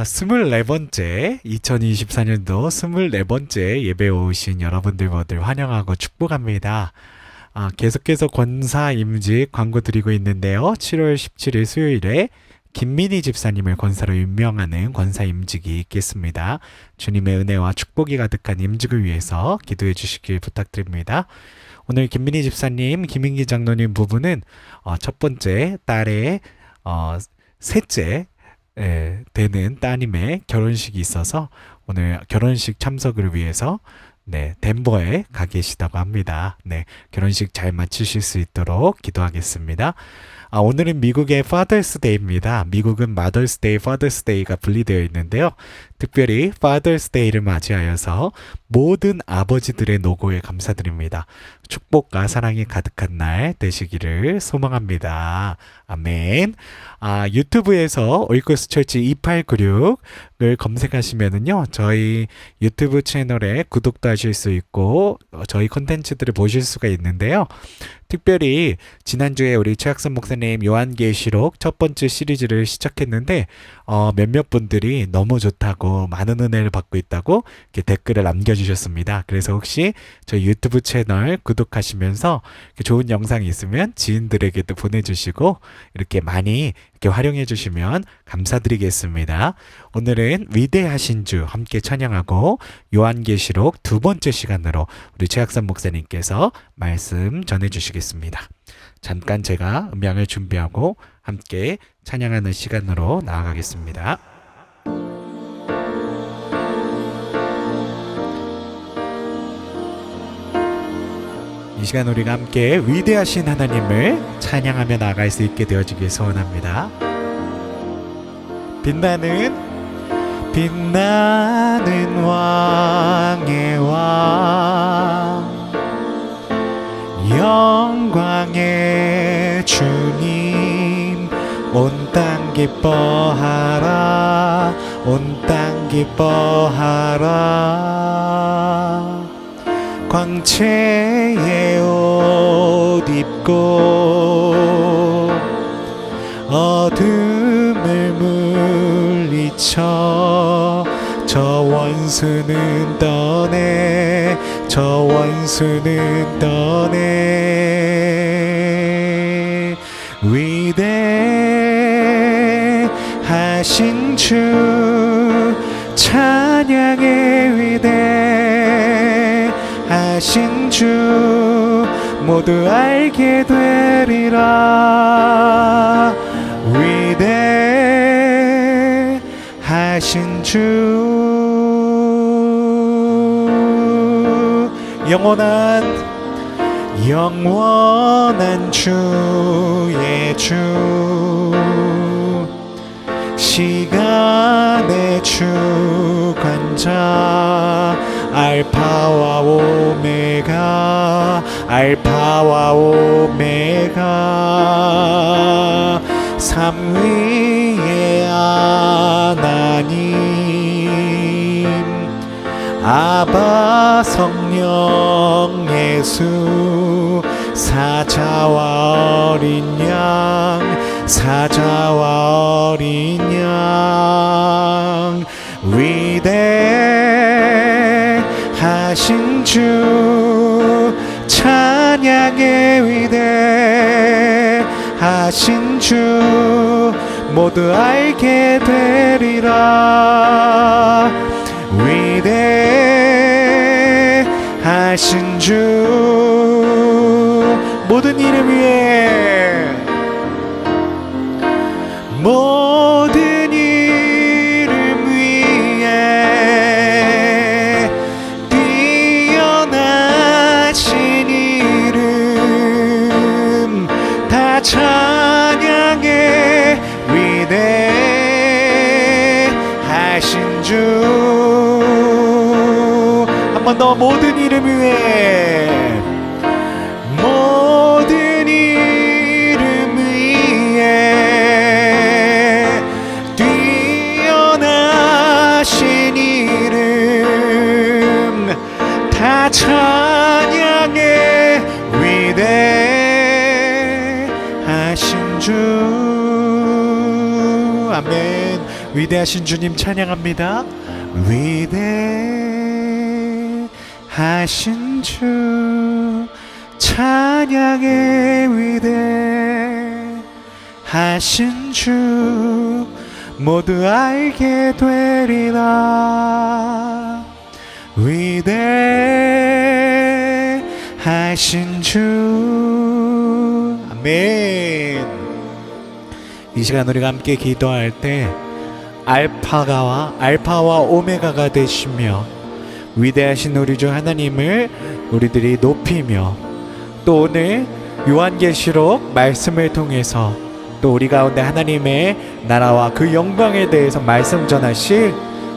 24번째, 2024년도 24번째 예배 오신 여러분들 모두 환영하고 축복합니다. 계속해서 권사 임직 광고 드리고 있는데요. 7월 17일 수요일에 김민희 집사님을 권사로 임명하는 권사 임직이 있겠습니다. 주님의 은혜와 축복이 가득한 임직을 위해서 기도해 주시길 부탁드립니다. 오늘 김민희 집사님, 김인기 장로님 부부는 첫 번째 딸의 셋째 되는 따님의 결혼식이 있어서 오늘 결혼식 참석을 위해서 덴버에 가 계시다고 합니다. 결혼식 잘 마치실 수 있도록 기도하겠습니다. 오늘은 미국의 Father's Day입니다. 미국은 Mother's Day, Father's Day가 분리되어 있는데요. 특별히 Father's Day를 맞이하여서 모든 아버지들의 노고에 감사드립니다. 축복과 사랑이 가득한 날 되시기를 소망합니다. 아멘. 유튜브에서 오이코스 철치 2896을 검색하시면은요, 저희 유튜브 채널에 구독도 하실 수 있고, 저희 콘텐츠들을 보실 수가 있는데요. 특별히 지난주에 우리 최학선 목사님 요한계시록 첫 번째 시리즈를 시작했는데 몇몇 분들이 너무 좋다고 많은 은혜를 받고 있다고 이렇게 댓글을 남겨주셨습니다. 그래서 혹시 저희 유튜브 채널 구독하시면서 좋은 영상이 있으면 지인들에게도 보내주시고 이렇게 많이 이렇게 활용해 주시면 감사드리겠습니다. 오늘은 위대하신 주 함께 찬양하고 요한계시록 두 번째 시간으로 우리 최학선 목사님께서 말씀 전해 주시겠습니다. 잠깐 제가 음향을 준비하고 함께 찬양하는 시간으로 나아가겠습니다. 이 시간 우리가 함께 위대하신 하나님을 찬양하며 나아갈 수 있게 되어지길 소원합니다. 빛나는 왕의 왕, 영광의 주님, 온 땅 기뻐하라, 온 땅 기뻐하라. 광채의 옷 입고 어둠을 물리쳐 저 원수는 떠내, 저 원수는 떠내. 위대하신 주 찬양의 위대하신 주 모두 알게 되리라. 위대하신 주 영원한 주의 주, 시간의 주관자, 알파와 오메가, 알파와 오메가. 삼위의 하나님, 아바 성령 예수, 사자와 어린 양, 사자와 어린 양. 위대하신 주 찬양의 위대하신 주 모두 알게 되리라. 위대하신 주 모든 이름 위에, 모든 이름 위에 뛰어나신 이름 다 찬양해. 위대하신 주 한 번 더, 모든 이름 위에, 모든 이름 위에 위대하신 주님 찬양합니다. 위대하신 주 찬양의 위대하신 주 모두 알게 되리라. 위대하신 주. 아멘. 이 시간 우리가 함께 기도할 때 알파와 오메가가 되시며 위대하신 우리 주 하나님을 우리들이 높이며, 또 오늘 요한계시록 말씀을 통해서 또 우리 가운데 하나님의 나라와 그 영광에 대해서 말씀 전하실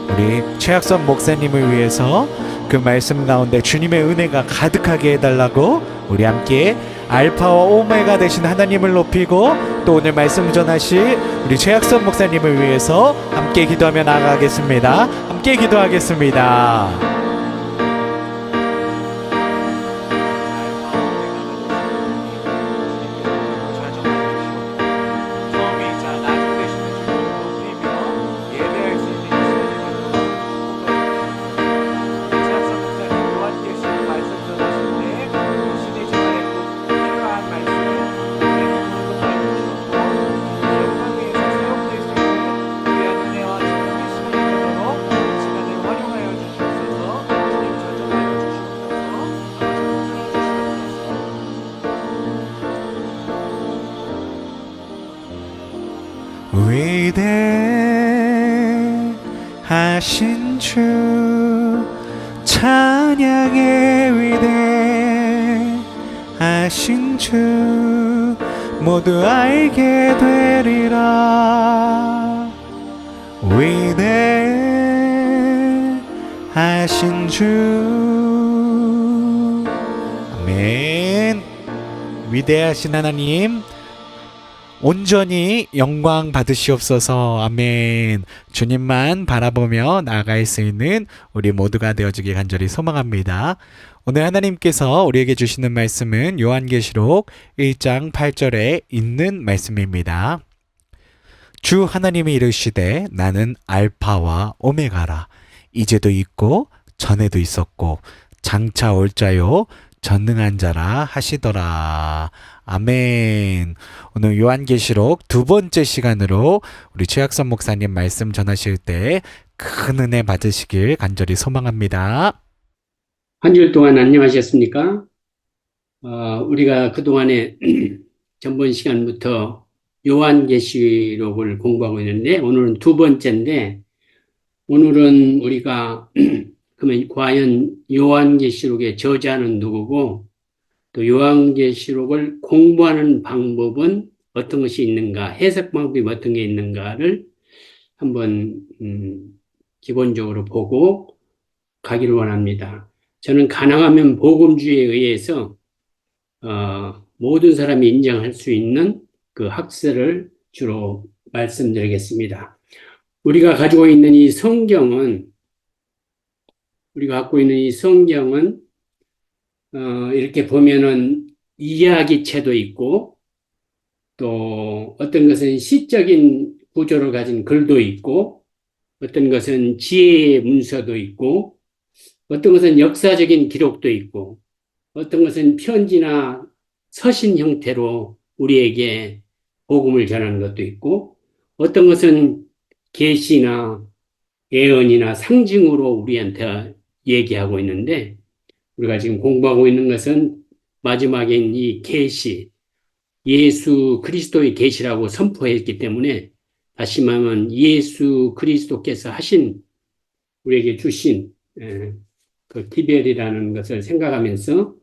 우리 최학선 목사님을 위해서 그 말씀 가운데 주님의 은혜가 가득하게 해달라고 우리 함께 알파와 오메가 되신 하나님을 높이고, 또 오늘 말씀 전하실 우리 최학선 목사님을 위해서 함께 기도하며 나아가겠습니다. 함께 기도하겠습니다. 위대하신 주 찬양의 위대하신 주 모두 알게 되리라. 위대하신 주. 아멘. 위대하신 하나님 온전히 영광 받으시옵소서. 아멘. 주님만 바라보며 나아갈 수 있는 우리 모두가 되어주길 간절히 소망합니다. 오늘 하나님께서 우리에게 주시는 말씀은 요한계시록 1장 8절에 있는 말씀입니다. 주 하나님이 이르시되 나는 알파와 오메가라. 이제도 있고 전에도 있었고 장차 올 자요 전능한 자라 하시더라. 아멘. 오늘 요한계시록 두 번째 시간으로 우리 최학선 목사님 말씀 전하실 때 큰 은혜 받으시길 간절히 소망합니다. 한 주일 동안 안녕하셨습니까? 우리가 그동안에 전번 시간부터 요한계시록을 공부하고 있는데, 오늘은 두 번째인데, 오늘은 우리가 그러면 과연 요한계시록의 저자는 누구고, 또 요한계시록을 공부하는 방법은 어떤 것이 있는가, 해석 방법이 어떤 게 있는가를 한번 기본적으로 보고 가기를 원합니다. 저는 가능하면 복음주의에 의해서 모든 사람이 인정할 수 있는 그 학설을 주로 말씀드리겠습니다. 우리가 갖고 있는 이 성경은 이렇게 보면은 이야기체도 있고, 또 어떤 것은 시적인 구조를 가진 글도 있고, 어떤 것은 지혜의 문서도 있고, 어떤 것은 역사적인 기록도 있고, 어떤 것은 편지나 서신 형태로 우리에게 복음을 전하는 것도 있고, 어떤 것은 계시나 예언이나 상징으로 우리한테 얘기하고 있는데, 우리가 지금 공부하고 있는 것은 마지막인 이 계시, 예수 그리스도의 계시라고 선포했기 때문에, 다시 말하면 예수 그리스도께서 우리에게 주신 그 기별이라는 것을 생각하면서,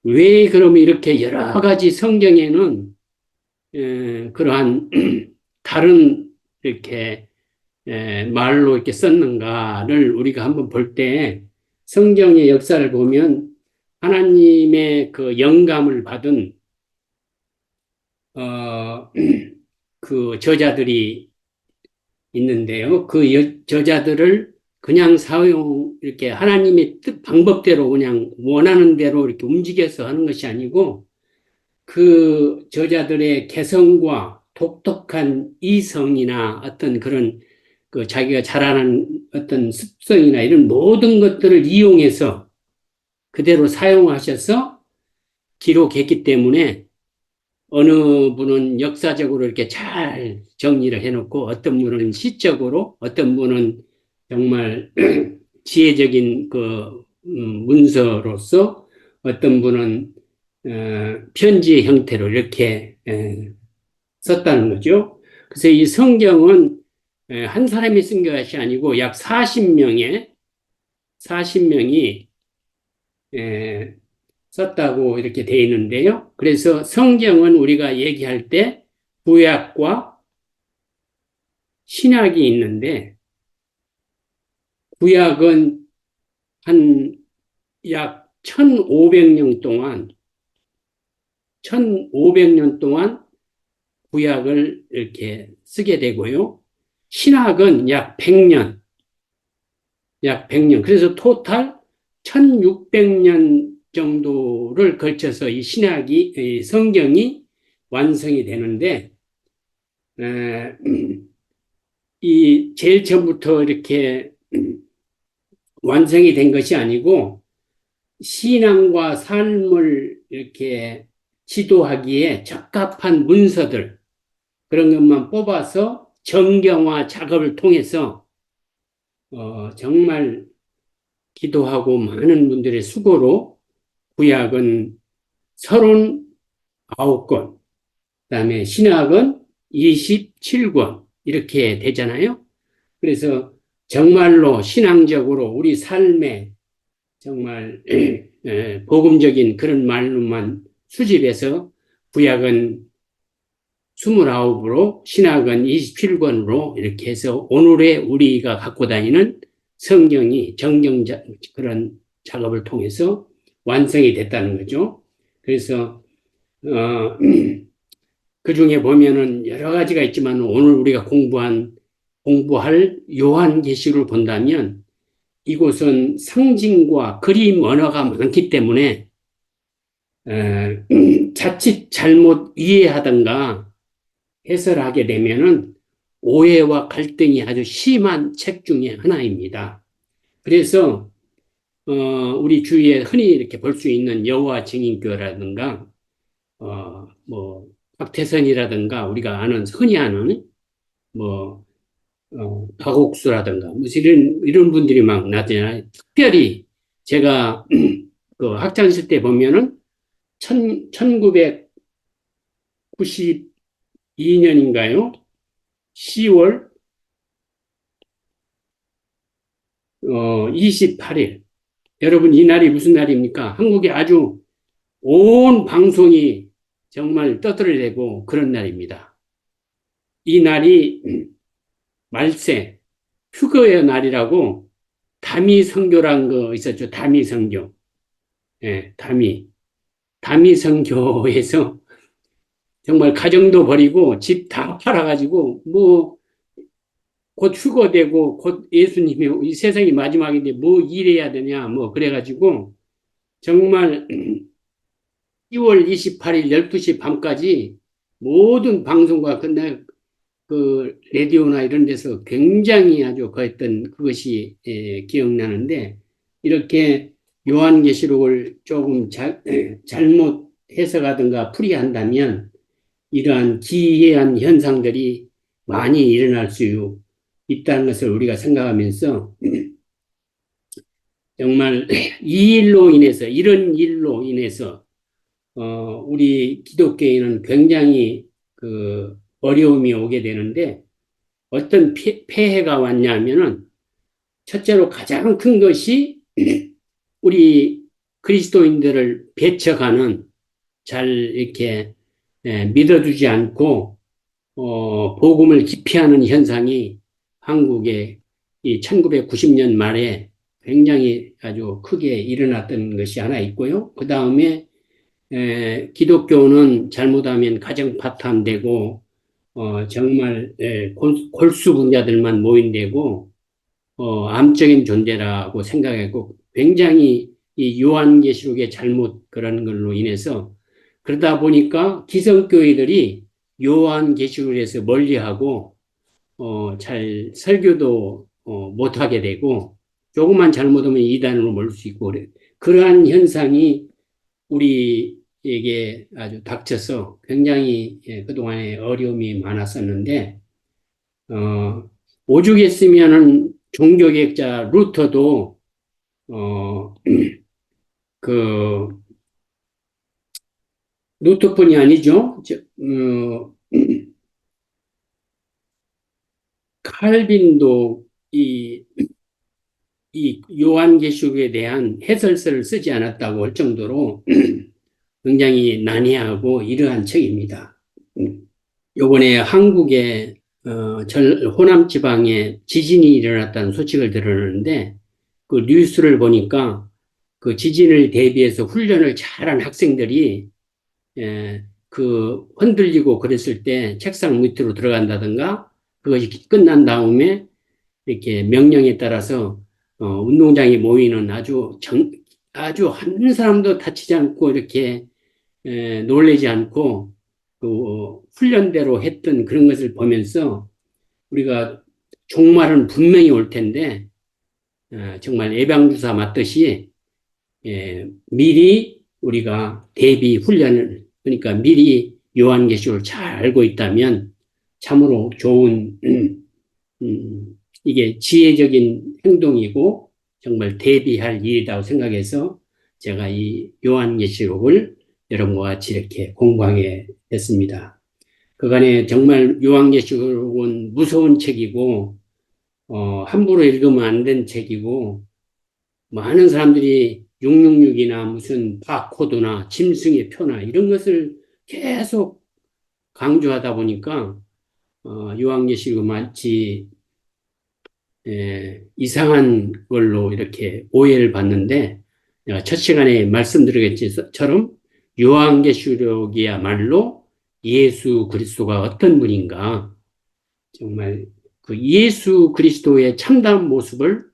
왜 그러면 이렇게 여러 가지 성경에는 그러한 다른 이렇게 말로 이렇게 썼는가를 우리가 한번 볼 때, 성경의 역사를 보면 하나님의 그 영감을 받은 그 저자들이 있는데요. 그 저자들을 그냥 이렇게 하나님의 뜻, 방법대로 그냥 원하는 대로 이렇게 움직여서 하는 것이 아니고, 그 저자들의 개성과 독특한 이성이나 어떤 그런 그 자기가 자라는 어떤 습성이나 이런 모든 것들을 이용해서 그대로 사용하셔서 기록했기 때문에 어느 분은 역사적으로 이렇게 잘 정리를 해놓고 어떤 분은 시적으로 어떤 분은 정말 지혜적인 그 문서로서 어떤 분은 편지 형태로 이렇게 썼다는 거죠. 그래서 이 성경은 한 사람이 쓴 것이 아니고 약 40명이 썼다고 이렇게 돼 있는데요. 그래서 성경은 우리가 얘기할 때 구약과 신약이 있는데 구약은 한 약 1500년 동안 1500년 동안 구약을 이렇게 쓰게 되고요. 신학은 약 100년, 약 100년. 그래서 토탈 1600년 정도를 걸쳐서 이 신학이, 이 성경이 완성이 되는데, 이 제일 처음부터 이렇게 완성이 된 것이 아니고, 신앙과 삶을 이렇게 지도하기에 적합한 문서들, 그런 것만 뽑아서 정경화 작업을 통해서 정말 기도하고 많은 분들의 수고로 구약은 39권, 그다음에 신약은 27권 이렇게 되잖아요. 그래서 정말로 신앙적으로 우리 삶에 정말 복음적인 그런 말로만 수집해서 구약은 29으로 신학은 27권으로 이렇게 해서 오늘의 우리가 갖고 다니는 성경이 정경자 그런 작업을 통해서 완성이 됐다는 거죠. 그래서 그 중에 보면은 여러 가지가 있지만 오늘 우리가 공부할 요한계시록을 본다면 이곳은 상징과 그림 언어가 많기 때문에 자칫 잘못 이해하던가 해설하게 되면은 오해와 갈등이 아주 심한 책 중에 하나입니다. 그래서 우리 주위에 흔히 이렇게 볼 수 있는 여호와 증인교라든가 뭐 박태선이라든가 우리가 흔히 아는 뭐 박옥수라든가 뭐 이런 분들이 막 나타나요. 특별히 제가 그 학창 시절 때 보면은 1992년인가요? 10월 28일. 여러분 이 날이 무슨 날입니까? 한국에 아주 온 방송이 정말 떠들어대고 그런 날입니다. 이 날이 말세, 휴거의 날이라고 다미 선교란 거 있었죠. 다미 선교. 예, 다미 선교에서 정말 가정도 버리고 집 다 팔아가지고 뭐 곧 휴거되고 곧 예수님이 이 세상이 마지막인데 뭐 일해야 되냐 뭐 그래가지고 정말 10월 28일 12시 밤까지 모든 방송과 끝내 그 라디오나 이런 데서 굉장히 아주 그랬던 그것이 기억나는데 이렇게 요한계시록을 조금 잘못 해석하든가 풀이한다면 이러한 기이한 현상들이 많이 일어날 수 있다는 것을 우리가 생각하면서 정말 이 일로 인해서 이런 일로 인해서 우리 기독교인은 굉장히 그 어려움이 오게 되는데 어떤 폐해가 왔냐면은 첫째로 가장 큰 것이 우리 그리스도인들을 배척하는 잘 이렇게 믿어주지 않고 복음을 기피하는 현상이 한국에 이 1990년 말에 굉장히 아주 크게 일어났던 것이 하나 있고요. 그 다음에 기독교는 잘못하면 가정 파탄되고 정말 골수 분자들만 모인되고 암적인 존재라고 생각했고 굉장히 이 요한계시록의 잘못 그런 걸로 인해서 그러다 보니까 기성교회들이 요한계시록에서 멀리하고 잘 설교도 못하게 되고 조금만 잘못하면 이단으로 몰릴 수 있고 그러한 현상이 우리에게 아주 닥쳐서 굉장히 그동안에 어려움이 많았었는데 오죽했으면은 종교개혁자 루터도 어, 그 루터뿐이 아니죠. 칼빈도 이 요한계시록에 대한 해설서를 쓰지 않았다고 할 정도로 굉장히 난해하고 이러한 책입니다. 요번에 한국의 호남 지방에 지진이 일어났다는 소식을 들었는데 그 뉴스를 보니까 그 지진을 대비해서 훈련을 잘한 학생들이 그 흔들리고 그랬을 때 책상 밑으로 들어간다든가 그것이 끝난 다음에 이렇게 명령에 따라서 운동장에 모이는 아주 한 사람도 다치지 않고 이렇게 놀라지 않고 그 훈련대로 했던 그런 것을 보면서 우리가 종말은 분명히 올 텐데 정말 예방주사 맞듯이 미리 우리가 대비 훈련을 그러니까 미리 요한계시록을 잘 알고 있다면 참으로 좋은 이게 지혜적인 행동이고 정말 대비할 일이라고 생각해서 제가 이 요한계시록을 여러분과 같이 이렇게 공부하게 됐습니다. 그간에 정말 요한계시록은 무서운 책이고 함부로 읽으면 안 된 책이고 많은 사람들이 666이나 무슨 바코드나 짐승의 표나 이런 것을 계속 강조하다 보니까 요한계시록 마치 이상한 걸로 이렇게 오해를 받는데 내가 첫 시간에 말씀드리겠지처럼 요한계시록이야말로 예수 그리스도가 어떤 분인가 정말 그 예수 그리스도의 참다운 모습을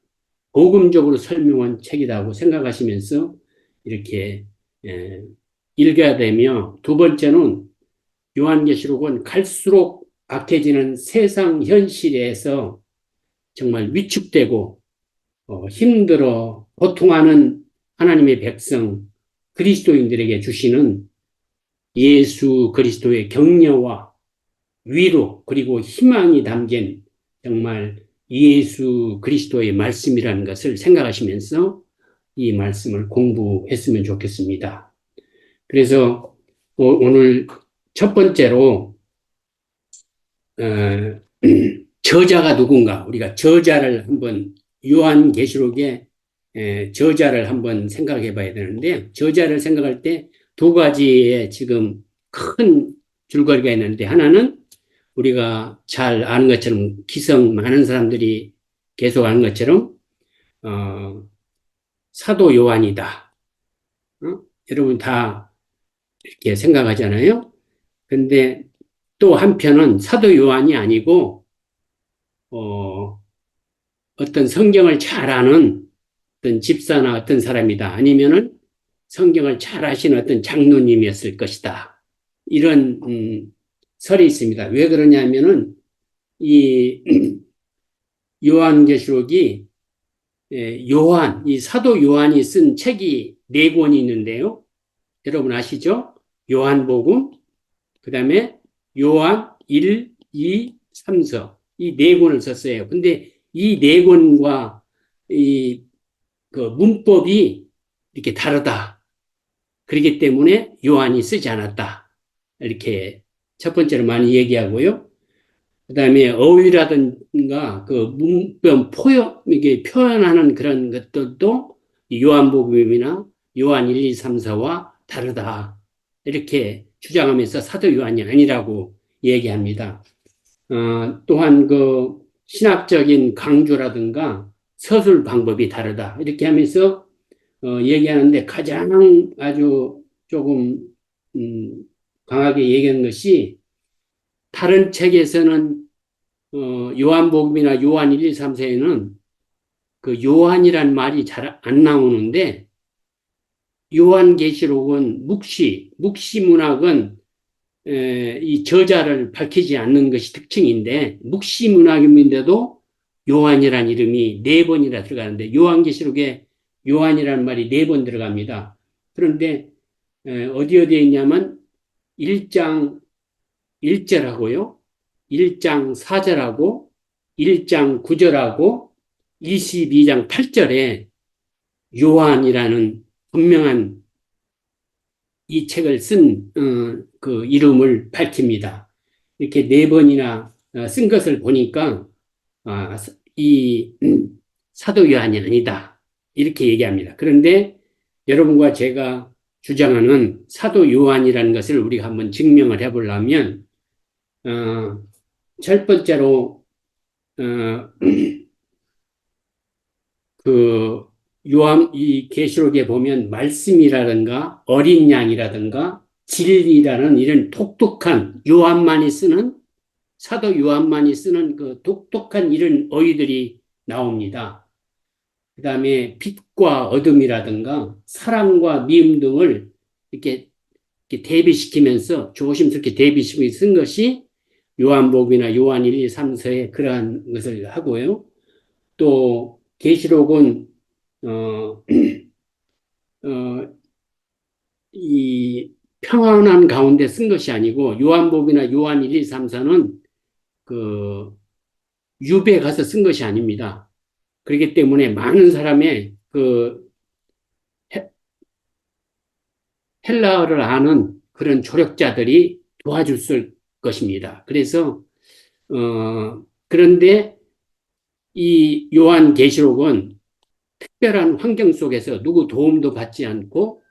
복음적으로 설명한 책이라고 생각하시면서 이렇게 읽어야 되며 두 번째는 요한계시록은 갈수록 악해지는 세상 현실에서 정말 위축되고 힘들어 고통하는 하나님의 백성 그리스도인들에게 주시는 예수 그리스도의 격려와 위로 그리고 희망이 담긴 정말 예수 그리스도의 말씀이라는 것을 생각하시면서 이 말씀을 공부했으면 좋겠습니다. 그래서 오늘 첫 번째로 저자가 누군가 우리가 저자를 한번 요한계시록의 저자를 한번 생각해 봐야 되는데 저자를 생각할 때 두 가지의 지금 큰 줄거리가 있는데 하나는 우리가 잘 아는 것처럼 기성 많은 사람들이 계속 아는 것처럼 사도 요한이다. 여러분 다 이렇게 생각하잖아요. 근데 또 한편은 사도 요한이 아니고 어떤 성경을 잘 아는 어떤 집사나 어떤 사람이다. 아니면은 성경을 잘 아시는 어떤 장로님이었을 것이다. 이런 설이 있습니다. 왜 그러냐면은 이 요한계시록이 이 사도 요한이 쓴 책이 네 권이 있는데요. 여러분 아시죠? 요한복음, 그 다음에 요한 1, 2, 3서 이 네 권을 썼어요. 근데 이 네 권과 그 문법이 이렇게 다르다. 그렇기 때문에 요한이 쓰지 않았다. 이렇게 첫 번째로 많이 얘기하고요. 그 다음에 어휘라든가 그 문법 이게 표현하는 그런 것들도 요한복음이나 요한 1, 2, 3, 4와 다르다. 이렇게 주장하면서 사도 요한이 아니라고 얘기합니다. 또한 그 신학적인 강조라든가 서술 방법이 다르다. 이렇게 하면서 얘기하는데 가장 아주 조금 강하게 얘기하는 것이 다른 책에서는 요한복음이나 요한 1, 2, 3, 4에는 그 요한이란 말이 잘 안 나오는데 요한계시록은 묵시 문학은 이 저자를 밝히지 않는 것이 특징인데 묵시문학인데도 요한이라는 이름이 네 번이나 들어가는데 요한계시록에 요한이라는 말이 네 번 들어갑니다. 그런데 어디에 있냐면 1장 1절하고요. 1장 4절하고 1장 9절하고 22장 8절에 요한이라는 분명한 이 책을 쓴 그 이름을 밝힙니다. 이렇게 네 번이나 쓴 것을 보니까 이 사도 요한이 아니다. 이렇게 얘기합니다. 그런데 여러분과 제가 주장하는 사도 요한이라는 것을 우리가 한번 증명을 해보려면 첫 번째로 어, 그 요한 이 계시록에 보면 말씀이라든가 어린 양이라든가 진리라는 이런 독특한 요한만이 쓰는 사도 요한만이 쓰는 그 독특한 이런 어휘들이 나옵니다. 그 다음에 빛과 어둠이라든가 사랑과 미움 등을 이렇게 대비시키면서 조심스럽게 대비시키면서 쓴 것이 요한복음이나 요한 1, 2, 3서에 그러한 것을 하고요. 또 계시록은 어, 어, 이 평안한 가운데 쓴 것이 아니고 요한복음이나 요한 1, 2, 3서는 그 유배에 가서 쓴 것이 아닙니다. 그렇기 때문에 많은 사람의 그 헬라어를 아는 그런 조력자들이 도와줄 것입니다. 그래서 그런데 이 요한계시록은 특별한 환경 속에서 누구 도움도 받지 않고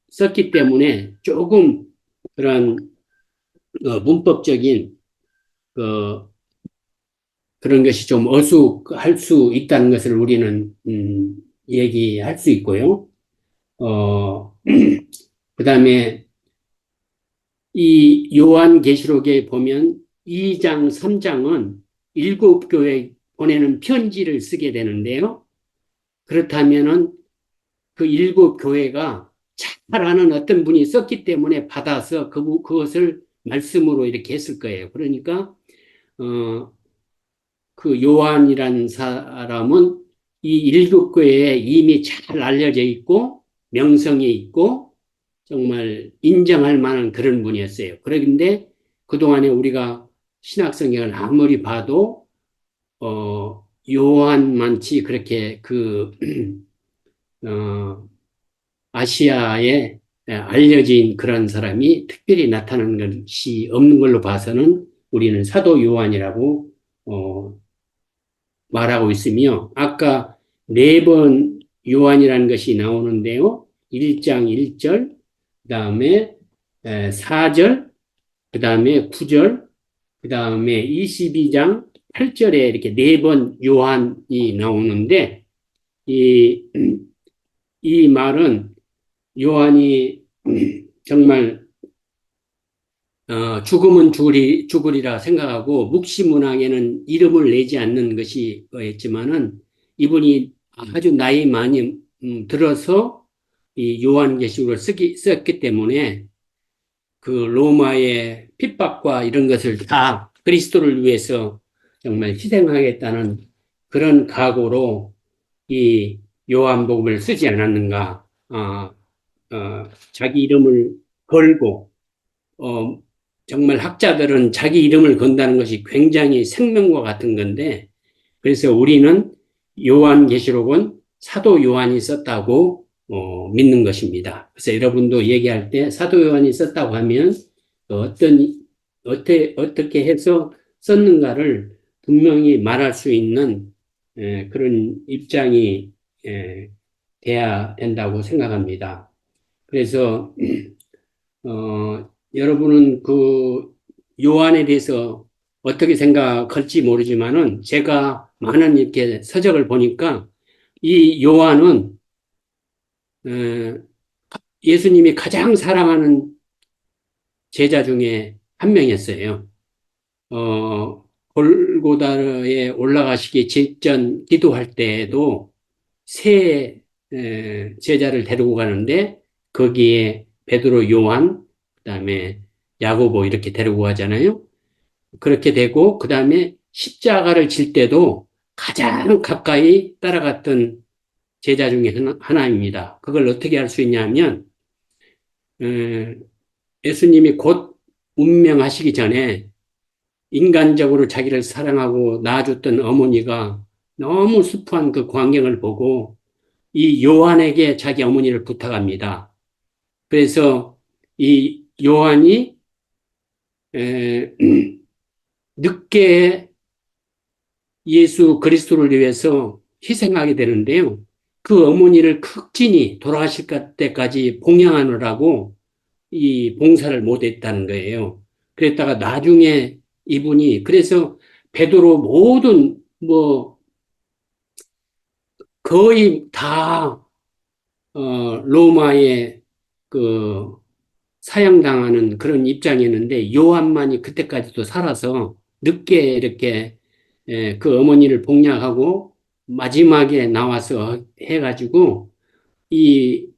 썼기 때문에 조금 그런 문법적인 그 그런 것이 좀 어수할 수 있다는 것을 우리는 얘기할 수 있고요. 어, 그다음에 이 요한계시록에 보면 2장, 3장은 일곱 교회 보내는 편지를 쓰게 되는데요. 그렇다면은 그 일곱 교회가 잘 아는 어떤 분이 썼기 때문에 받아서 그것을 말씀으로 이렇게 했을 거예요. 그러니까 어, 그 요한이라는 사람은 이 일곱 교회에 이미 잘 알려져 있고 명성이 있고 정말 인정할 만한 그런 분이었어요. 그런데 그동안에 우리가 신학성경을 아무리 봐도 요한만치 그렇게 어, 아시아에 알려진 그런 사람이 특별히 나타나는 것이 없는 걸로 봐서는 우리는 사도 요한이라고 말하고 있으며 아까 네 번 요한이라는 것이 나오는데요. 1장 1절, 그 다음에 4절, 그 다음에 9절, 그 다음에 22장 8절에 이렇게 네 번 요한이 나오는데 이, 이 말은 요한이 정말 죽으면 죽으리라 생각하고 묵시문학에는 이름을 내지 않는 것이 있지만은 이분이 아주 나이 많이 들어서 이 요한계시록을 썼기 때문에 그 로마의 핍박과 이런 것을 다 그리스도를 위해서 정말 희생하겠다는 그런 각오로 이 요한복음을 쓰지 않았는가. 자기 이름을 걸고 어, 정말 학자들은 자기 이름을 건다는 것이 굉장히 생명과 같은 건데, 그래서 우리는 요한계시록은 사도 요한이 썼다고 믿는 것입니다. 그래서 여러분도 얘기할 때 사도 요한이 썼다고 하면 어떻게 해서 썼는가를 분명히 말할 수 있는 그런 입장이 돼야 된다고 생각합니다. 그래서 여러분은 그 요한에 대해서 어떻게 생각할지 모르지만은 제가 많은 이렇게 서적을 보니까 이 요한은 예수님이 가장 사랑하는 제자 중에 한 명이었어요. 골고다에 올라가시기 직전 기도할 때에도 세 제자를 데리고 가는데 거기에 베드로, 요한, 그다음에 야고보 이렇게 데리고 가잖아요. 그렇게 되고 그 다음에 십자가를 질 때도 가장 가까이 따라갔던 제자 중에 하나입니다. 그걸 어떻게 알 수 있냐면 예수님이 곧 운명하시기 전에 인간적으로 자기를 사랑하고 낳아줬던 어머니가 너무 습한 그 광경을 보고 이 요한에게 자기 어머니를 부탁합니다. 그래서 이 요한이 에, 늦게 예수 그리스도를 위해서 희생하게 되는데요. 그 어머니를 극진히 돌아가실 때까지 봉양하느라고 이 봉사를 못했다는 거예요. 그랬다가 나중에 이분이 그래서 베드로 모든 뭐 거의 다 로마의 그 사형당하는 그런 입장이었는데 요한만이 그때까지도 살아서 늦게 이렇게 그 어머니를 봉양하고 마지막에 나와서 해가지고 이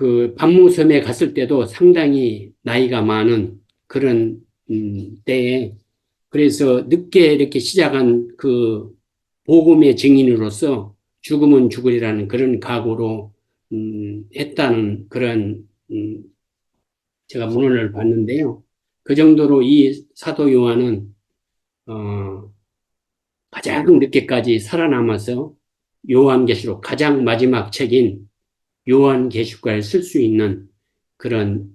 그 밤무섬에 갔을 때도 상당히 나이가 많은 그런 때에 그래서 늦게 이렇게 시작한 그 복음의 증인으로서 죽으면 죽으리라는 그런 각오로 했다는 그런 제가 문헌을 봤는데요. 그 정도로 이 사도 요한은 어, 가장 늦게까지 살아남아서 요한계시록 가장 마지막 책인 요한계시록을 쓸 수 있는 그런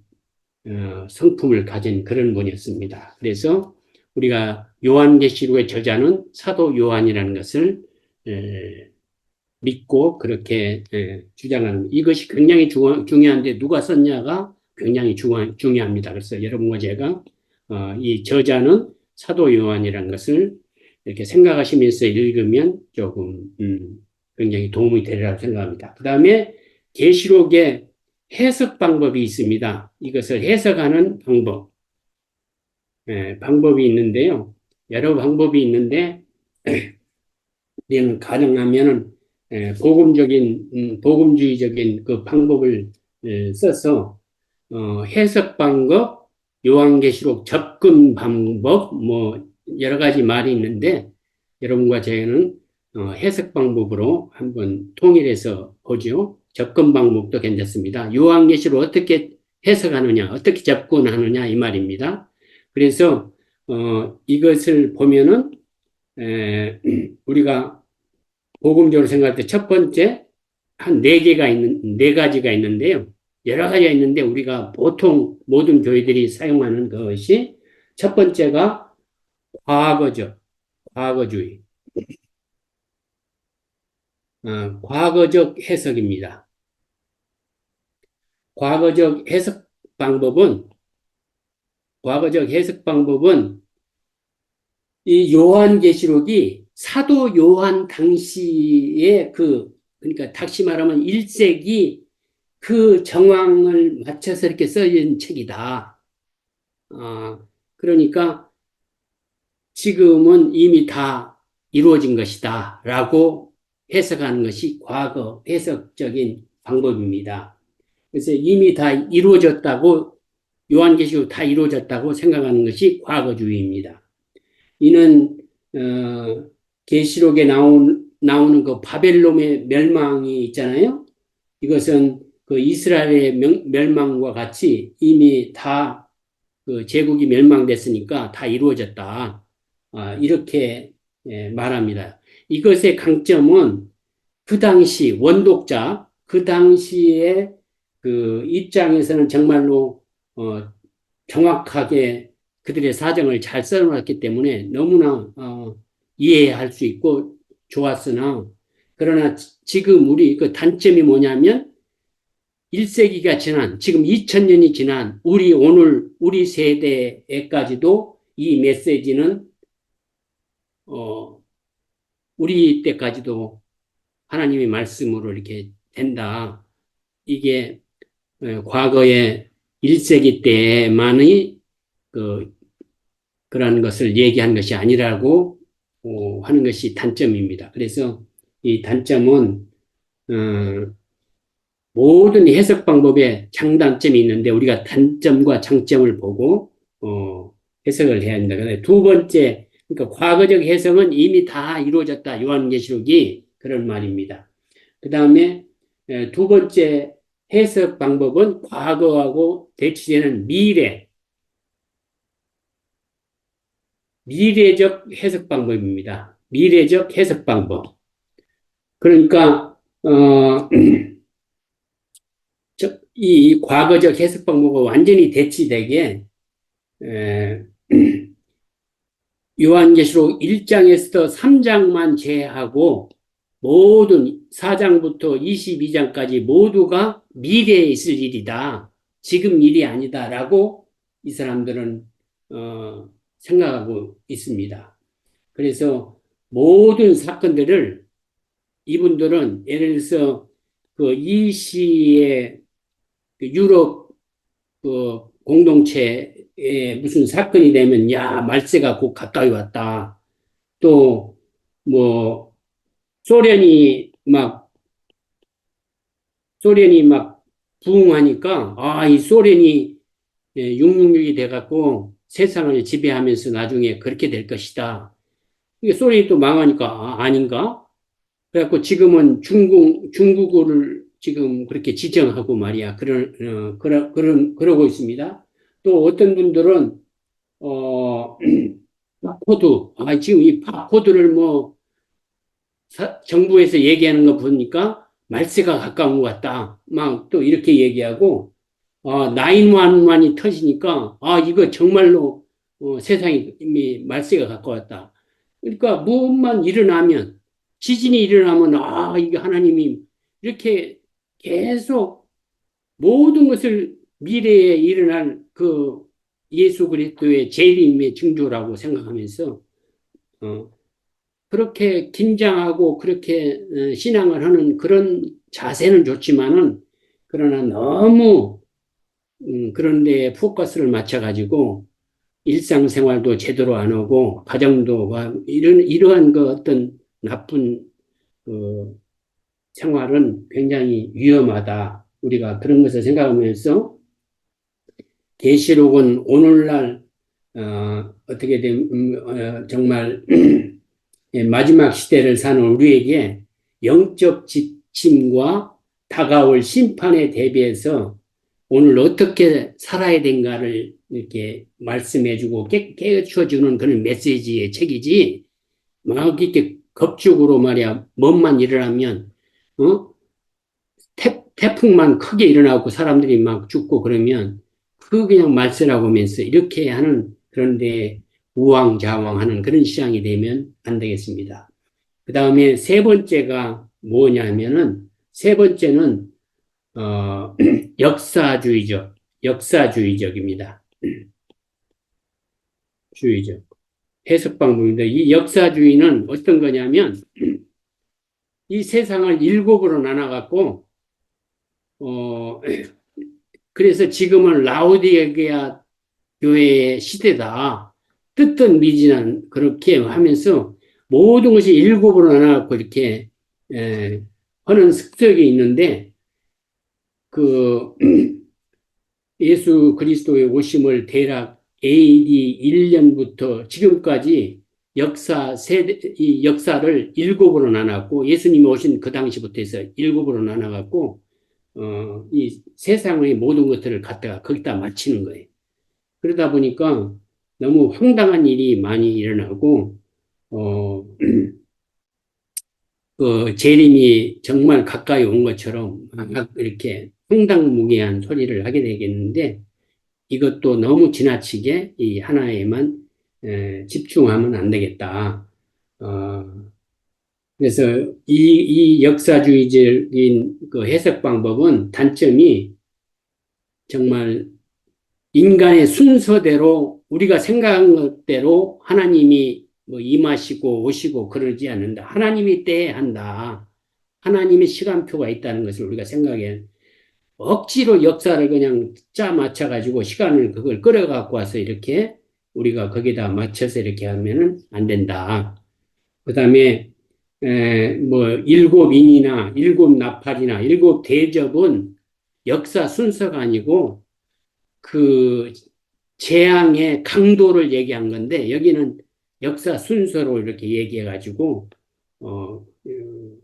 성품을 가진 그런 분이었습니다. 그래서 우리가 요한계시록의 저자는 사도 요한이라는 것을 믿고 그렇게 주장하는 이것이 굉장히 중요한데 누가 썼냐가 굉장히 중요합니다. 그래서 여러분과 제가 이 저자는 사도 요한이라는 것을 이렇게 생각하시면서 읽으면 조금 굉장히 도움이 되리라고 생각합니다. 그 다음에 계시록의 해석 방법이 있습니다. 이것을 해석하는 방법, 방법이 있는데요. 여러 방법이 있는데 우리는 가능하면은 복음주의적인 그 방법을 써서 해석 방법, 요한계시록 접근 방법, 뭐 여러 가지 말이 있는데 여러분과 저희는 해석 방법으로 한번 통일해서 보죠. 접근 방법도 괜찮습니다. 요한계시록 어떻게 해석하느냐, 어떻게 접근하느냐 이 말입니다. 그래서 이것을 보면은 우리가 복음적으로 생각할 때 첫 번째 한 네 가지가 있는데요. 여러 가지가 있는데 우리가 보통 모든 교회들이 사용하는 것이 첫 번째가 과거적, 과거주의, 과거적 해석입니다. 과거적 해석 방법은, 과거적 해석 방법은 이 요한계시록이 사도 요한 당시에 그러니까 다시 말하면 1세기 그 정황을 맞춰서 이렇게 써진 책이다. 그러니까 지금은 이미 다 이루어진 것이다. 라고 해석하는 것이 과거 해석적인 방법입니다. 그래서 이미 다 이루어졌다고, 요한계시록 다 이루어졌다고 생각하는 것이 과거주의입니다. 이는, 계시록에 나오는 그 바벨론의 멸망이 있잖아요. 이것은 그 이스라엘의 멸망과 같이 이미 다 그 제국이 멸망됐으니까 다 이루어졌다. 이렇게 말합니다. 이것의 강점은 그 당시 원독자, 그 당시의 그 입장에서는 정말로 정확하게 그들의 사정을 잘 써놨기 때문에 너무나 이해할 수 있고 좋았으나 그러나 지금 우리 그 단점이 뭐냐면 1세기가 지난, 지금 2000년이 지난 우리 세대에까지도 이 메시지는, 우리 때까지도 하나님의 말씀으로 이렇게 된다. 이게, 과거에 1세기 때만의 그런 것을 얘기한 것이 아니라고 하는 것이 단점입니다. 그래서 이 단점은, 모든 해석 방법에 장단점이 있는데 우리가 단점과 장점을 보고 해석을 해야 한다. 근데 두 번째, 그러니까 과거적 해석은 이미 다 이루어졌다. 요한계시록이 그런 말입니다. 그 다음에 두 번째 해석 방법은 과거하고 대치되는 미래적 해석 방법입니다. 미래적 해석 방법. 그러니까 이 과거적 해석 방법과 완전히 대치되게 에, 요한계시록 1장에서 3장만 제외하고 모든 4장부터 22장까지 모두가 미래에 있을 일이다. 지금 일이 아니다라고 이 사람들은 생각하고 있습니다. 그래서 모든 사건들을 이분들은 예를 들어서 그 이 시의 그 유럽 그 공동체에 무슨 사건이 되면 야 말세가 곧 가까이 왔다. 또 뭐 소련이 막 소련이 막 부흥하니까 아 이 소련이 666이 돼갖고 세상을 지배하면서 나중에 그렇게 될 것이다. 이게 소련이 또 망하니까 아닌가? 그래갖고 지금은 중국어를 지금 그렇게 지정하고 말이야. 그러고 있습니다. 또 어떤 분들은, 어, 바코드, 지금 이 바코드를 뭐, 정부에서 얘기하는 거 보니까 말세가 가까운 것 같다. 막 또 이렇게 얘기하고, 911이 터지니까, 이거 정말로, 세상이 이미 말세가 가까웠다. 그러니까 무엇만 일어나면, 지진이 일어나면, 이게 하나님이 이렇게 계속 모든 것을 미래에 일어날 그 예수 그리스도의 재림의 징조라고 생각하면서, 어, 그렇게 긴장하고 그렇게 신앙을 하는 그런 자세는 좋지만은, 그러나 너무, 그런 데에 포커스를 맞춰가지고, 일상생활도 제대로 안 하고, 가정도, 이러한 그 어떤 나쁜 그 생활은 굉장히 위험하다. 우리가 그런 것을 생각하면서 계시록은 오늘날 어떻게 된 정말 예, 마지막 시대를 사는 우리에게 영적 지침과 다가올 심판에 대비해서 오늘 어떻게 살아야 된가를 이렇게 말씀해주고 깨우쳐주는 그런 메시지의 책이지 막 이렇게 겁죽으로 말이야 뭔만 일어나면 어? 태풍만 크게 일어나고 사람들이 막 죽고 그러면 그 그냥 말세라고 하면서 이렇게 하는 그런데 우왕좌왕하는 그런 시장이 되면 안 되겠습니다. 그 다음에 세 번째가 뭐냐면은 세 번째는 역사주의적입니다. 주의적 해석 방법입니다. 이 역사주의는 어떤 거냐면 이 세상을 일곱으로 나눠갖고 그래서 지금은 라오디게아 교회의 시대다. 뜻든 미진한 그렇게 하면서 모든 것이 일곱으로 나눠갖고 이렇게 하는 습성이 있는데 그 예수 그리스도의 오심을 대략 AD 1년부터 지금까지 이 역사를 일곱으로 나눴고 예수님이 오신 그 당시부터 해서 일곱으로 나눠갖고 이 세상의 모든 것들을 갖다가 거기다 맞추는 거예요. 그러다 보니까 너무 황당한 일이 많이 일어나고, 그 재림이 정말 가까이 온 것처럼 막 이렇게 황당무계한 소리를 하게 되겠는데, 이것도 너무 지나치게 이 하나에만 집중하면 안 되겠다. 그래서 이 역사주의적인 그 해석 방법은 단점이 정말 인간의 순서대로 우리가 생각한 것대로 하나님이 뭐 임하시고 오시고 그러지 않는다. 하나님이 때에 한다. 하나님의 시간표가 있다는 것을 우리가 생각해. 억지로 역사를 그냥 짜 맞춰가지고 시간을 그걸 끌어갖고 와서 이렇게 우리가 거기다 맞춰서 이렇게 하면은 안 된다. 그 다음에 뭐 일곱 인이나 일곱 나팔이나 일곱 대접은 역사 순서가 아니고 그 재앙의 강도를 얘기한 건데 여기는 역사 순서로 이렇게 얘기해 가지고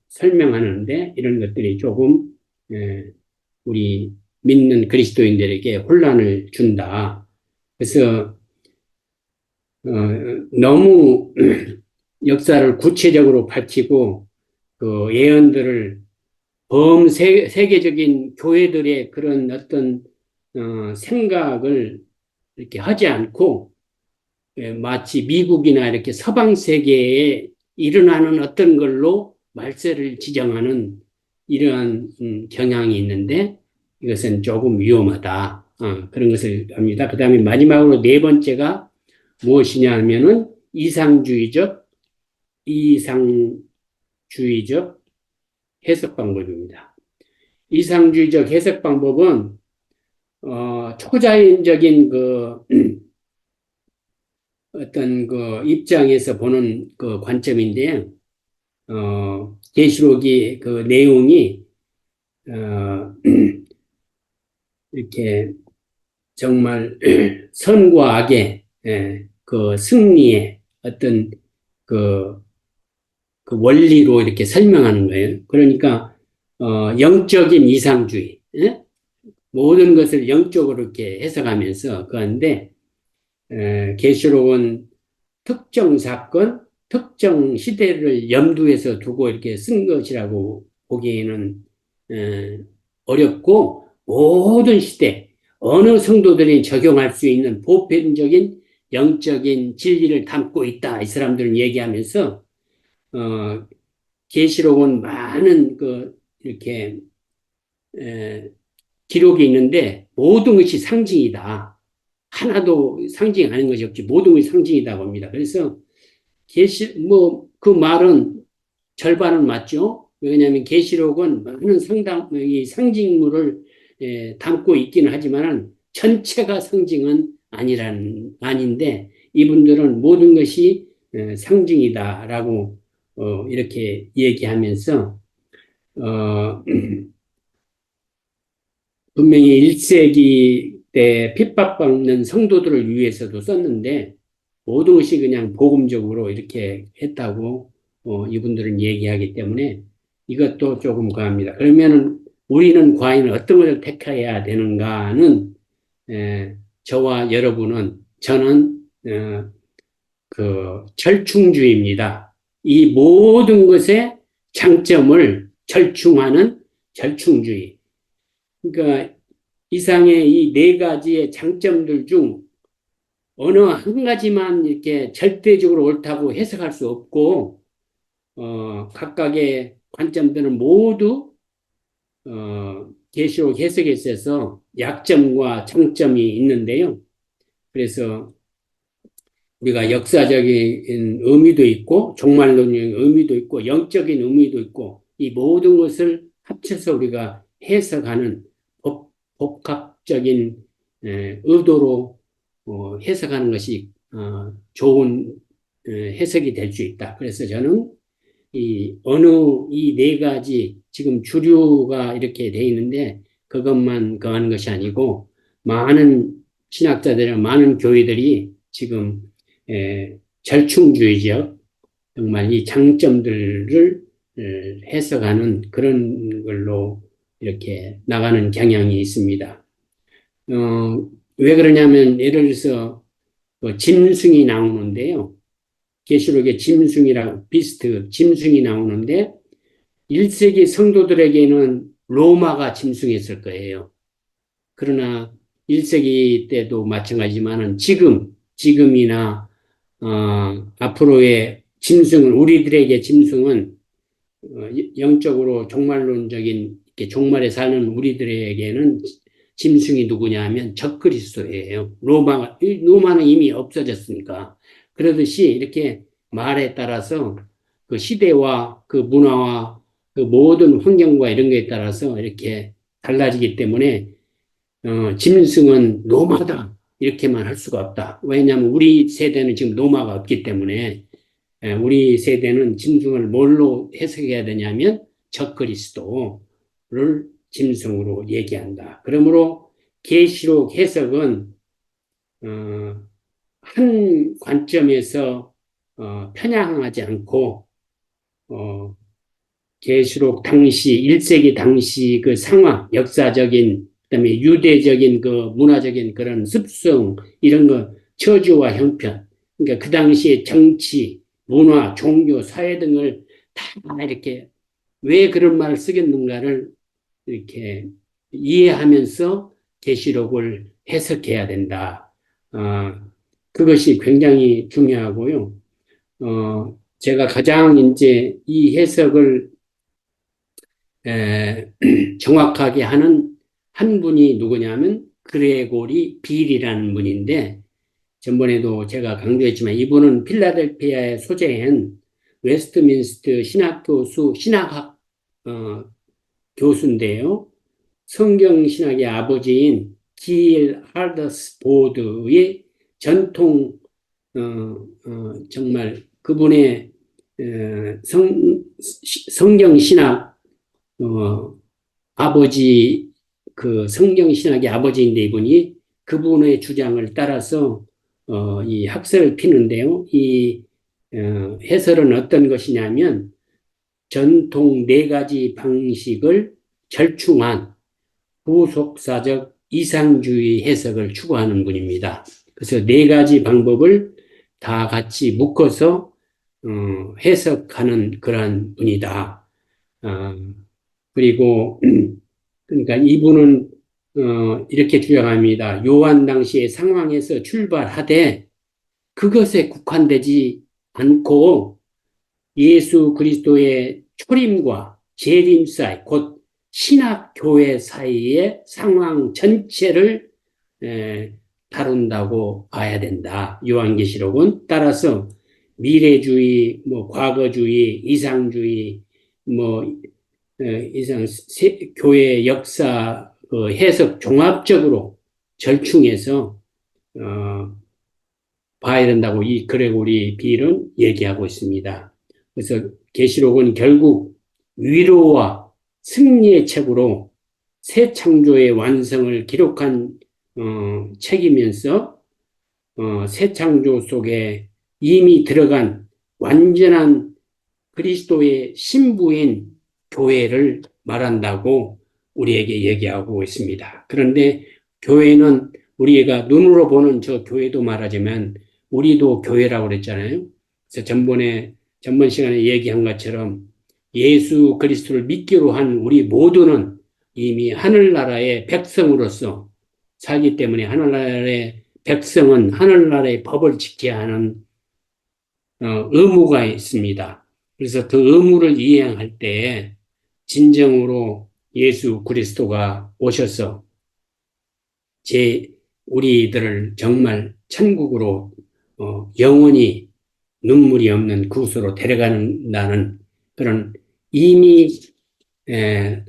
설명하는데 이런 것들이 조금 우리 믿는 그리스도인들에게 혼란을 준다. 그래서 너무 역사를 구체적으로 밝히고 그 예언들을 세계적인 교회들의 그런 어떤 생각을 이렇게 하지 않고 마치 미국이나 이렇게 서방 세계에 일어나는 어떤 걸로 말세를 지정하는 이러한 경향이 있는데 이것은 조금 위험하다. 그런 것을 합니다. 그 다음에 마지막으로 네 번째가 무엇이냐 하면은 이상주의적 해석 방법입니다. 이상주의적 해석 방법은 초자연적인 그 어떤 그 입장에서 보는 그 관점인데 계시록이 그 내용이 이렇게 정말 선과 악의 그 승리의 어떤 그, 그 원리로 이렇게 설명하는 거예요. 그러니까 영적인 이상주의, 모든 것을 영적으로 이렇게 해석하면서 그런데 계시록은 특정 사건, 특정 시대를 염두에서 두고 이렇게 쓴 것이라고 보기에는 어렵고 모든 시대, 어느 성도들이 적용할 수 있는 보편적인 영적인 진리를 담고 있다. 이 사람들은 얘기하면서 계시록은 많은 그 이렇게 기록이 있는데 모든 것이 상징이다. 하나도 상징이 아닌 것이 없지. 모든 것이 상징이다 봅니다. 그래서 그 말은 절반은 맞죠. 왜냐하면 계시록은 많은 상당히 상징물을 담고 있기는 하지만 전체가 상징은 아닌데 이분들은 모든 것이 상징이다라고 이렇게 얘기하면서 분명히 1세기 때 핍박받는 성도들을 위해서도 썼는데 모든 것이 그냥 복음적으로 이렇게 했다고 이분들은 얘기하기 때문에 이것도 조금 과합니다. 그러면은 우리는 과연 어떤 것을 택해야 되는가는 저와 여러분은 저는 그 절충주의입니다. 이 모든 것의 장점을 절충하는 절충주의. 그러니까 이상의 이 네 가지의 장점들 중 어느 한 가지만 이렇게 절대적으로 옳다고 해석할 수 없고, 각각의 관점들은 모두, 계시록 해석에 있어서 약점과 장점이 있는데요. 그래서 우리가 역사적인 의미도 있고, 종말론적인 의미도 있고, 영적인 의미도 있고, 이 모든 것을 합쳐서 우리가 해석하는 복합적인 의도로 해석하는 것이 좋은 해석이 될 수 있다. 그래서 저는 이 네 가지 지금 주류가 이렇게 돼 있는데 그것만 거하는 것이 아니고 많은 신학자들이나 많은 교회들이 지금 절충주의적 정말 이 장점들을 해석하는 그런 걸로 이렇게 나가는 경향이 있습니다. 왜 그러냐면 예를 들어서 짐승이 나오는데요. 계시록에 짐승이랑 짐승이 나오는데 1세기 성도들에게는 로마가 짐승이었을 거예요. 그러나 1세기 때도 마찬가지지만은 지금이나 앞으로의 우리들에게 짐승은 영적으로 종말론적인 종말에 사는 우리들에게는 짐승이 누구냐 하면 적그리스도예요. 로마는 이미 없어졌으니까. 그러듯이 이렇게 말에 따라서 그 시대와 그 문화와 그 모든 환경과 이런 거에 따라서 이렇게 달라지기 때문에 짐승은 로마다 이렇게만 할 수가 없다. 왜냐하면 우리 세대는 지금 로마가 없기 때문에 우리 세대는 짐승을 뭘로 해석해야 되냐면 적그리스도를 짐승으로 얘기한다. 그러므로 계시록 해석은 한 관점에서 편향하지 않고 계시록 당시 1세기 당시 그 상황, 역사적인 그다음에 유대적인 그 문화적인 그런 습성 이런 거 처지와 형편, 그러니까 그 당시의 정치, 문화, 종교, 사회 등을 다 이렇게 왜 그런 말을 쓰겠는가를 이렇게 이해하면서 계시록을 해석해야 된다. 그것이 굉장히 중요하고요. 제가 가장 이제 이 해석을 정확하게 하는 한 분이 누구냐면 그레고리 빌이라는 분인데 전번에도 제가 강조했지만 이분은 필라델피아에 소재한 웨스트민스터 신학교수 신학학 교수인데요. 성경 신학의 아버지인 길 하더스포드의 전통 정말 그분의 성경 신학 아버지 그 성경 신학의 아버지인데 이분이 그분의 주장을 따라서 이 학설을 피는데요. 이 해설은 어떤 것이냐면 전통 네 가지 방식을 절충한 후속사적 이상주의 해석을 추구하는 분입니다. 그래서 네 가지 방법을 다 같이 묶어서 해석하는 그런 분이다. 그리고 그러니까 이분은 이렇게 주장합니다. 요한 당시의 상황에서 출발하되 그것에 국한되지 않고 예수 그리스도의 초림과 재림 사이, 곧 신학교회 사이의 상황 전체를 다룬다고 봐야 된다. 요한계시록은 따라서 미래주의, 뭐 과거주의, 이상주의, 뭐 교회 역사 해석 종합적으로 절충해서 봐야 된다고 이 그레고리 빌은 얘기하고 있습니다. 그래서 계시록은 결국 위로와 승리의 책으로 새 창조의 완성을 기록한 책이면서 새 창조 속에 이미 들어간 완전한 그리스도의 신부인 교회를 말한다고 우리에게 얘기하고 있습니다. 그런데 교회는 우리가 눈으로 보는 저 교회도 말하지만 우리도 교회라고 그랬잖아요. 그래서 전번 시간에 얘기한 것처럼 예수 그리스도를 믿기로 한 우리 모두는 이미 하늘나라의 백성으로서 살기 때문에 하늘나라의 백성은 하늘나라의 법을 지켜야 하는 의무가 있습니다. 그래서 그 의무를 이행할 때에 진정으로 예수 그리스도가 오셔서 우리들을 정말 천국으로 영원히 눈물이 없는 구수로 데려간다는 그런 이미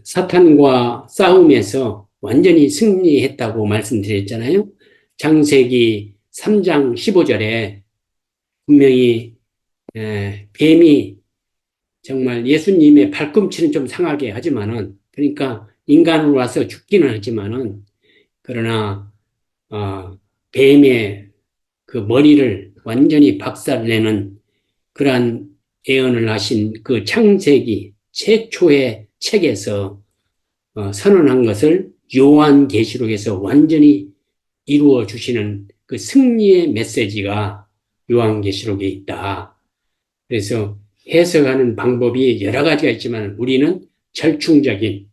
사탄과 싸움에서 완전히 승리했다고 말씀드렸잖아요. 창세기 3장 15절에 분명히 뱀이 정말 예수님의 발꿈치는 좀 상하게 하지만은 그러니까 인간으로 와서 죽기는 하지만은 그러나 뱀의 그 머리를 완전히 박살내는 그러한 예언을 하신 그 창세기 최초의 책에서 선언한 것을 요한계시록에서 완전히 이루어 주시는 그 승리의 메시지가 요한계시록에 있다. 그래서 해석하는 방법이 여러 가지가 있지만 우리는 절충적인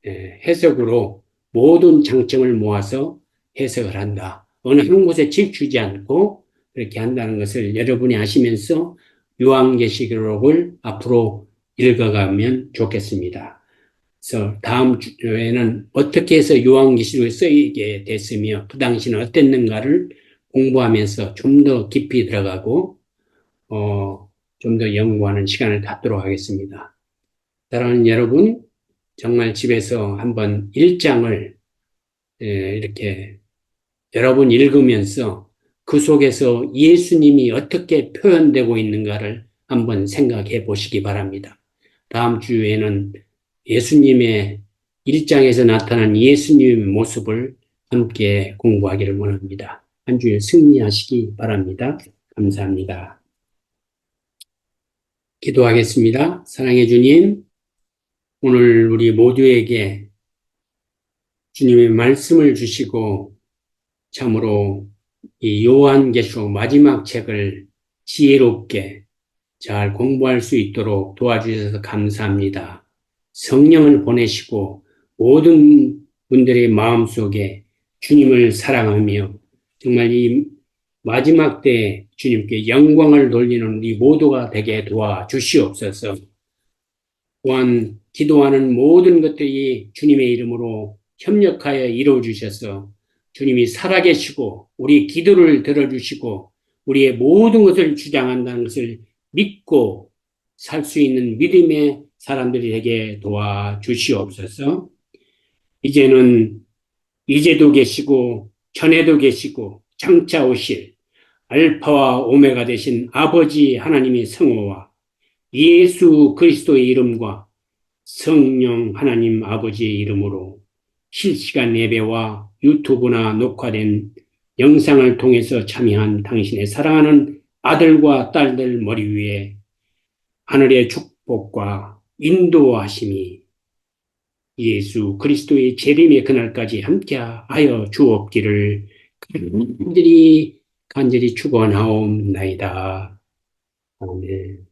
해석으로 모든 장점을 모아서 해석을 한다. 어느 한 곳에 집중하지 않고 그렇게 한다는 것을 여러분이 아시면서 요한계시록을 앞으로 읽어가면 좋겠습니다. 그래서 다음 주에는 어떻게 해서 요한계시록에 쓰이게 됐으며 그 당시는 어땠는가를 공부하면서 좀 더 깊이 들어가고 좀 더 연구하는 시간을 갖도록 하겠습니다. 사랑하는 여러분, 정말 집에서 한번 1장을 이렇게 여러분 읽으면서 그 속에서 예수님이 어떻게 표현되고 있는가를 한번 생각해 보시기 바랍니다. 다음 주에는 예수님의 일장에서 나타난 예수님의 모습을 함께 공부하기를 원합니다. 한 주에 승리하시기 바랍니다. 감사합니다. 기도하겠습니다. 사랑해 주님, 오늘 우리 모두에게 주님의 말씀을 주시고 참으로 이 요한계시록 마지막 책을 지혜롭게 잘 공부할 수 있도록 도와주셔서 감사합니다. 성령을 보내시고 모든 분들의 마음속에 주님을 사랑하며 정말 이 마지막 때 주님께 영광을 돌리는 우리 모두가 되게 도와주시옵소서. 또한 기도하는 모든 것들이 주님의 이름으로 협력하여 이루어 주셔서 주님이 살아계시고 우리 기도를 들어주시고 우리의 모든 것을 주장한다는 것을 믿고 살 수 있는 믿음의 사람들이 되게 도와주시옵소서. 이제는 이제도 계시고 전에도 계시고 장차 오실 알파와 오메가 되신 아버지 하나님의 성호와 예수 그리스도의 이름과 성령 하나님 아버지의 이름으로 실시간 예배와 유튜브나 녹화된 영상을 통해서 참여한 당신의 사랑하는 아들과 딸들 머리 위에 하늘의 축복과 인도하심이 예수 그리스도의 재림의 그날까지 함께하여 주옵기를 간절히 축원하옵나이다. 아멘.